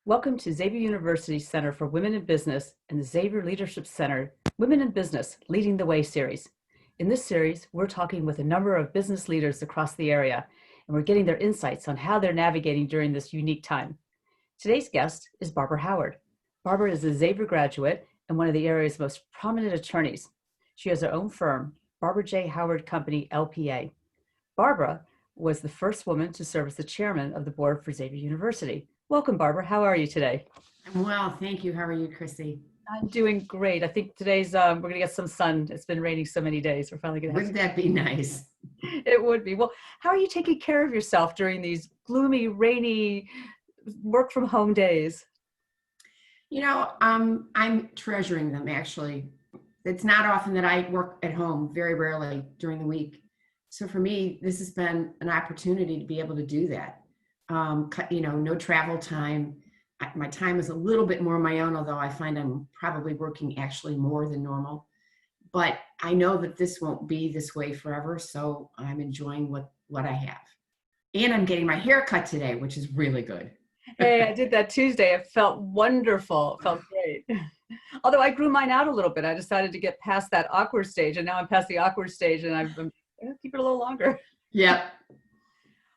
Welcome to Xavier University Center for Women in Business and the Xavier Leadership Center Women in Business Leading the Way series. In this series, we're talking with a number of business leaders across the area, and we're getting their insights on how they're navigating during this unique time. Today's guest is Barbara Howard. Barbara is a Xavier graduate and one of the area's most prominent attorneys. She has her own firm, Barbara J. Howard Company, LPA. Barbara was the first woman to serve as the chairman of the board for Xavier University. Welcome, Barbara. How are you today? I'm well, thank you. How are you, Chrissy? I'm doing great. I think today's we're gonna get some sun. It's been raining so many days. We're finally gonna have. Wouldn't that be nice? It would be. Well, how are you taking care of yourself during these gloomy, rainy, work from home days? You know, I'm treasuring them actually. It's not often that I work at home, very rarely during the week. So for me, this has been an opportunity to be able to do that. No travel time. My time is a little bit more my own, although I find I'm probably working actually more than normal. But I know that this won't be this way forever, so I'm enjoying what I have. And I'm getting my hair cut today, which is really good. Hey, I did that Tuesday. It felt wonderful. It felt great. Although I grew mine out a little bit. I decided to get past that awkward stage, and now I'm past the awkward stage, and I'm going to keep it a little longer. Yeah.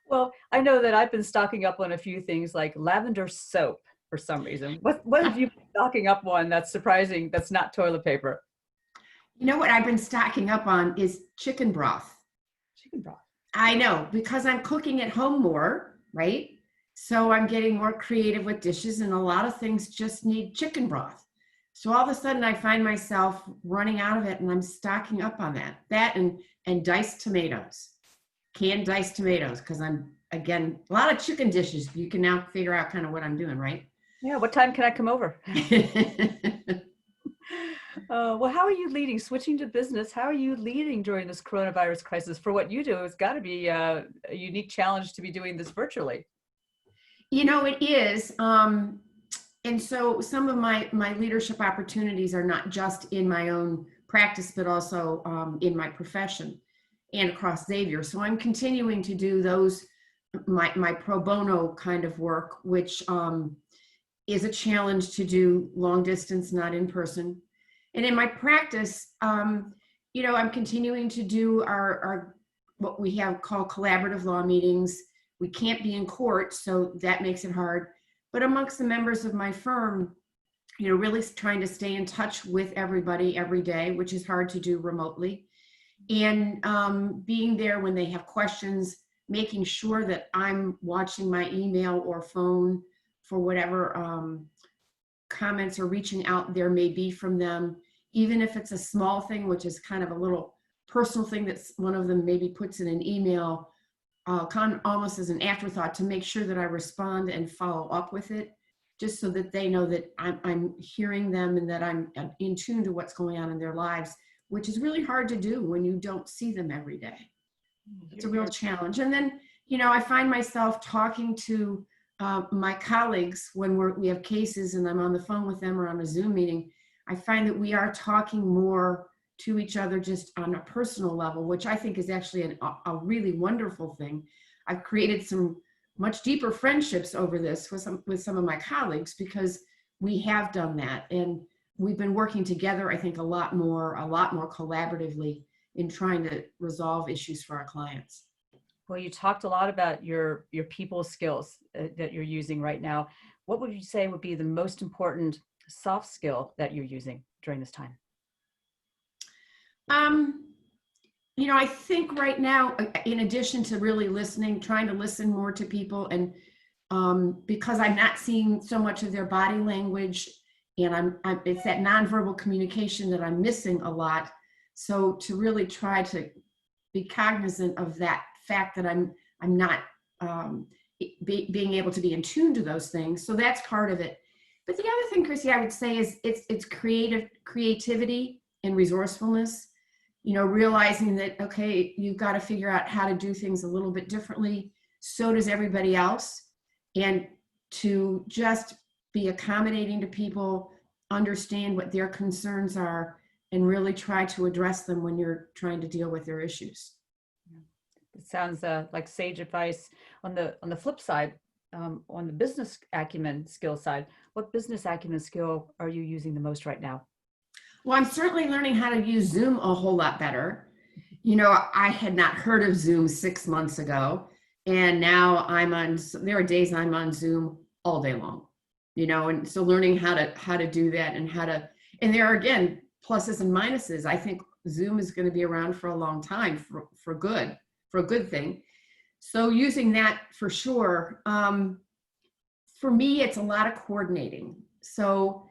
Well, I know that I've been stocking up on a few things like lavender soap for some reason. What have you been stocking up on that's surprising, that's not toilet paper? You know what I've been stocking up on is chicken broth. Chicken broth. I know, because I'm cooking at home more, right? So I'm getting more creative with dishes, and a lot of things just need chicken broth. So all of a sudden I find myself running out of it, and I'm stocking up on that. That and diced tomatoes. Canned diced tomatoes, because I'm, again, a lot of chicken dishes. You can now figure out kind of what I'm doing, right? Yeah, what time can I come over? Well, how are you leading? Switching to business, how are you leading during this coronavirus crisis? For what you do, it's got to be a unique challenge to be doing this virtually. You know, it is. And so some of my leadership opportunities are not just in my own practice, but also in my profession and across Xavier. So I'm continuing to do those, my pro bono kind of work, which is a challenge to do long distance, not in person. And in my practice, I'm continuing to do our what we have called collaborative law meetings. We can't be in court, so that makes it hard. But amongst the members of my firm, really trying to stay in touch with everybody every day, which is hard to do remotely. And being there when they have questions, making sure that I'm watching my email or phone for whatever comments or reaching out there may be from them, even if it's a small thing, which is kind of a little personal thing that one of them maybe puts in an email, almost as an afterthought, to make sure that I respond and follow up with it, just so that they know that I'm hearing them and that I'm in tune to what's going on in their lives, which is really hard to do when you don't see them every day. It's a real challenge. And then, I find myself talking to my colleagues when we have cases and I'm on the phone with them or on a Zoom meeting. I find that we are talking more to each other just on a personal level, which I think is actually a really wonderful thing. I've created some much deeper friendships over this with some of my colleagues, because we have done that, and we've been working together, I think, a lot more collaboratively in trying to resolve issues for our clients. Well, you talked a lot about your people skills that you're using right now. What would you say would be the most important soft skill that you're using during this time? I think right now, in addition to really listening, trying to listen more to people, and because I'm not seeing so much of their body language, and it's that nonverbal communication that I'm missing a lot. So to really try to be cognizant of that fact that I'm not being able to be in tune to those things. So that's part of it. But the other thing, Chrissy, I would say is it's creativity and resourcefulness. Realizing that, okay, you've got to figure out how to do things a little bit differently. So does everybody else. And to just be accommodating to people, understand what their concerns are, and really try to address them when you're trying to deal with their issues. It sounds like sage advice. On the flip side, on the business acumen skill side, what business acumen skill are you using the most right now? Well, I'm certainly learning how to use Zoom a whole lot better. I had not heard of Zoom 6 months ago, and now there are days I'm on Zoom all day long, and so learning how to do that and there are, again, pluses and minuses. I think Zoom is going to be around for a long time for a good thing. So using that for sure. For me, it's a lot of coordinating. So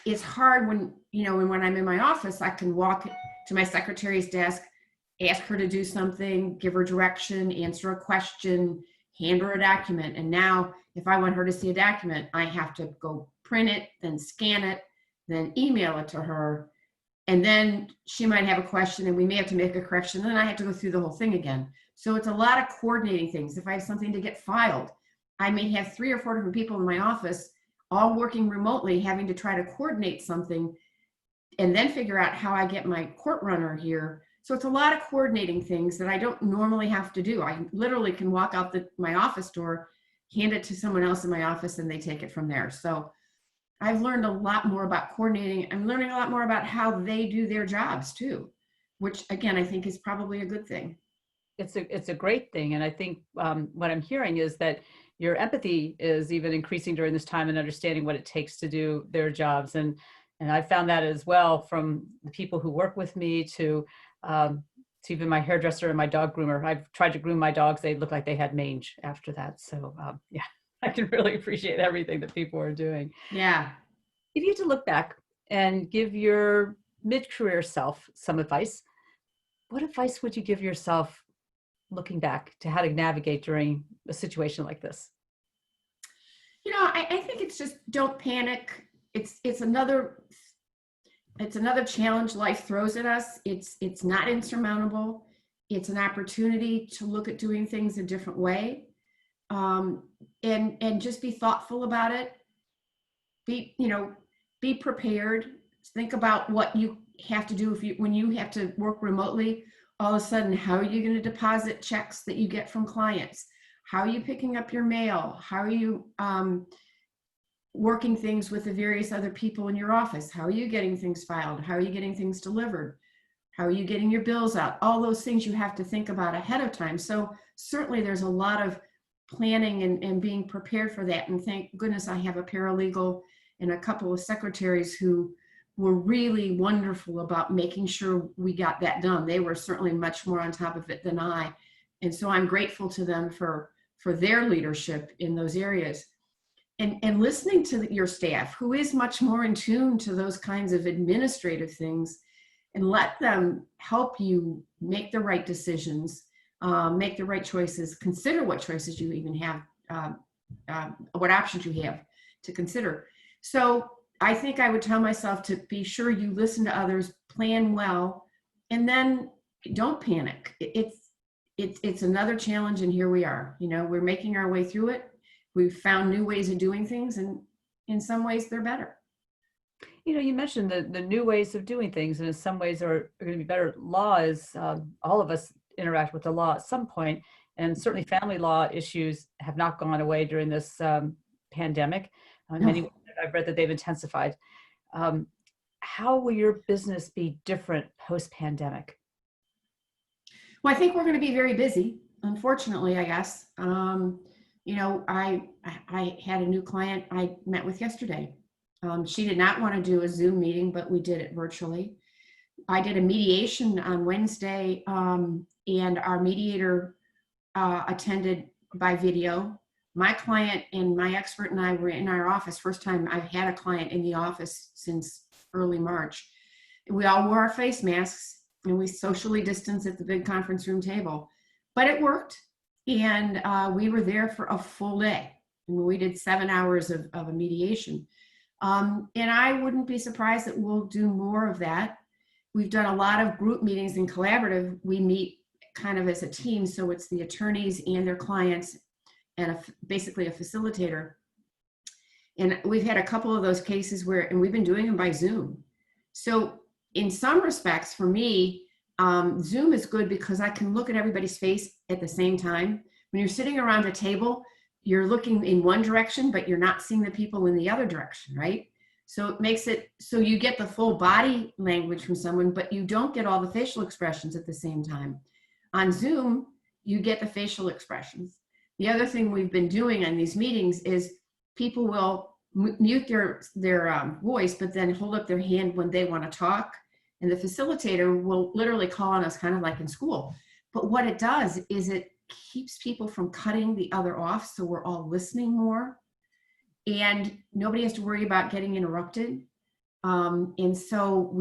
it's hard when I'm in my office, I can walk to my secretary's desk, ask her to do something, give her direction, answer a question, hand her a document. And now if I want her to see a document, I have to go print it, then scan it, then email it to her. And then she might have a question and we may have to make a correction. Then I have to go through the whole thing again. So it's a lot of coordinating things. If I have something to get filed, I may have 3 or 4 different people in my office all working remotely, having to try to coordinate something and then figure out how I get my court runner here. So it's a lot of coordinating things that I don't normally have to do. I literally can walk out my office door, hand it to someone else in my office, and they take it from there. So I've learned a lot more about coordinating. I'm learning a lot more about how they do their jobs too, which again, I think is probably a good thing. It's a great thing. And I think what I'm hearing is that your empathy is even increasing during this time and understanding what it takes to do their jobs. And I found that as well from the people who work with me to even my hairdresser and my dog groomer. I've tried to groom my dogs. They look like they had mange after that. So yeah, I can really appreciate everything that people are doing. Yeah. If you had to look back and give your mid-career self some advice, what advice would you give yourself looking back to how to navigate during a situation like this? I think it's just don't panic. It's another challenge life throws at us. It's not insurmountable. It's an opportunity to look at doing things a different way, and just be thoughtful about it. Be prepared. Think about what you have to do when you have to work remotely. All of a sudden, how are you going to deposit checks that you get from clients? How are you picking up your mail? How are you working things with the various other people in your office? How are you getting things filed? How are you getting things delivered? How are you getting your bills out? All those things you have to think about ahead of time. So certainly there's a lot of planning and being prepared for that. And thank goodness I have a paralegal and a couple of secretaries who were really wonderful about making sure we got that done. They were certainly much more on top of it than I. And so I'm grateful to them for their leadership in those areas. And listening to your staff, who is much more in tune to those kinds of administrative things, and let them help you make the right decisions, make the right choices, consider what choices you even have, what options you have to consider. So I think I would tell myself to be sure you listen to others, plan well, and then don't panic. It's another challenge, and here we are. We're making our way through it. We've found new ways of doing things, and in some ways they're better. You mentioned the new ways of doing things, and in some ways are going to be better. Law is, all of us interact with the law at some point, and certainly family law issues have not gone away during this pandemic. Many, I've read that they've intensified. How will your business be different post-pandemic? Well, I think we're going to be very busy, unfortunately, I guess. I had a new client I met with yesterday. She did not want to do a Zoom meeting, but we did it virtually. I did a mediation on Wednesday, and our mediator attended by video. My client and my expert and I were in our office. First time I've had a client in the office since early March. We all wore our face masks and we socially distanced at the big conference room table, but it worked. And we were there for a full day. And we did 7 hours of a mediation. And I wouldn't be surprised that we'll do more of that. We've done a lot of group meetings and collaborative. We meet kind of as a team. So it's the attorneys and their clients and basically a facilitator. And we've had a couple of those cases and we've been doing them by Zoom. So in some respects, for me, Zoom is good because I can look at everybody's face at the same time. When you're sitting around a table, you're looking in one direction, but you're not seeing the people in the other direction, right? So it makes it so you get the full body language from someone, but you don't get all the facial expressions at the same time. On Zoom, you get the facial expressions. The other thing we've been doing on these meetings is people will mute their voice, but then hold up their hand when they want to talk. And the facilitator will literally call on us kind of like in school. But what it does is it keeps people from cutting the other off, so we're all listening more. And nobody has to worry about getting interrupted. And so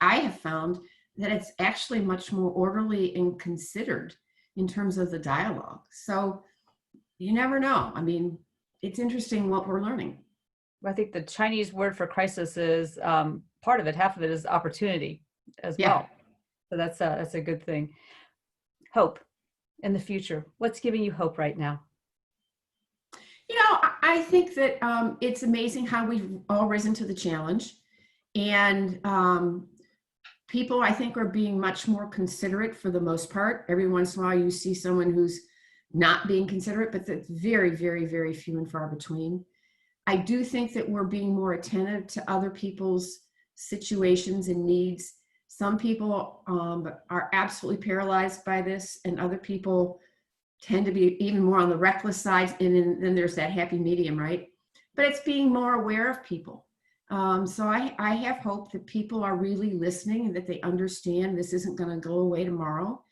I have found that it's actually much more orderly and considered in terms of the dialogue. So you never know. I mean, it's interesting what we're learning. I think the Chinese word for crisis is part of it. Half of it is opportunity as well. So that's a good thing. Hope in the future. What's giving you hope right now? You know, I think that it's amazing how we've all risen to the challenge. And people, I think, are being much more considerate for the most part. Every once in a while, you see someone who's not being considerate, but that's very, very, very few and far between. I do think that we're being more attentive to other people's situations and needs. Some people are absolutely paralyzed by this, and other people tend to be even more on the reckless side. And then there's that happy medium, right? But it's being more aware of people. So I have hope that people are really listening and that they understand this isn't going to go away tomorrow.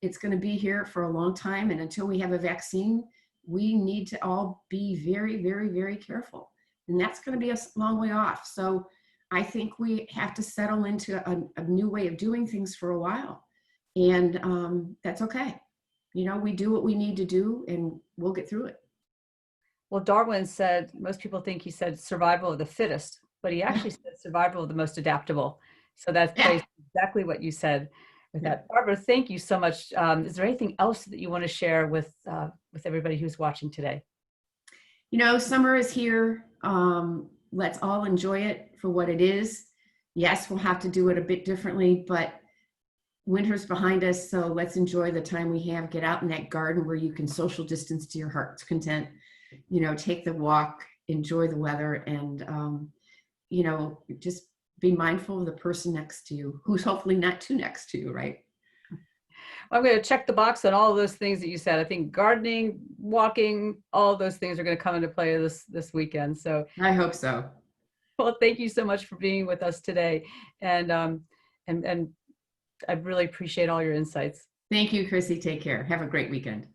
It's going to be here for a long time. And until we have a vaccine, we need to all be very, very, very careful. And that's going to be a long way off. So I think we have to settle into a new way of doing things for a while. And that's okay. You know, we do what we need to do and we'll get through it. Well, Darwin said, most people think he said survival of the fittest, but he actually said survival of the most adaptable. So that plays exactly what you said with that. Barbara, thank you so much. Is there anything else that you want to share with everybody who's watching today? You know, summer is here. Let's all enjoy it for what it is. Yes, we'll have to do it a bit differently, but winter's behind us. So let's enjoy the time we have. Get out in that garden where you can social distance to your heart's content. You know, take the walk, enjoy the weather, and, you know, just be mindful of the person next to you, who's hopefully not too next to you, right? I'm going to check the box on all of those things that you said. I think gardening, walking, all of those things are going to come into play this weekend. So I hope so. Well, thank you so much for being with us today. And I really appreciate all your insights. Thank you, Chrissy. Take care. Have a great weekend.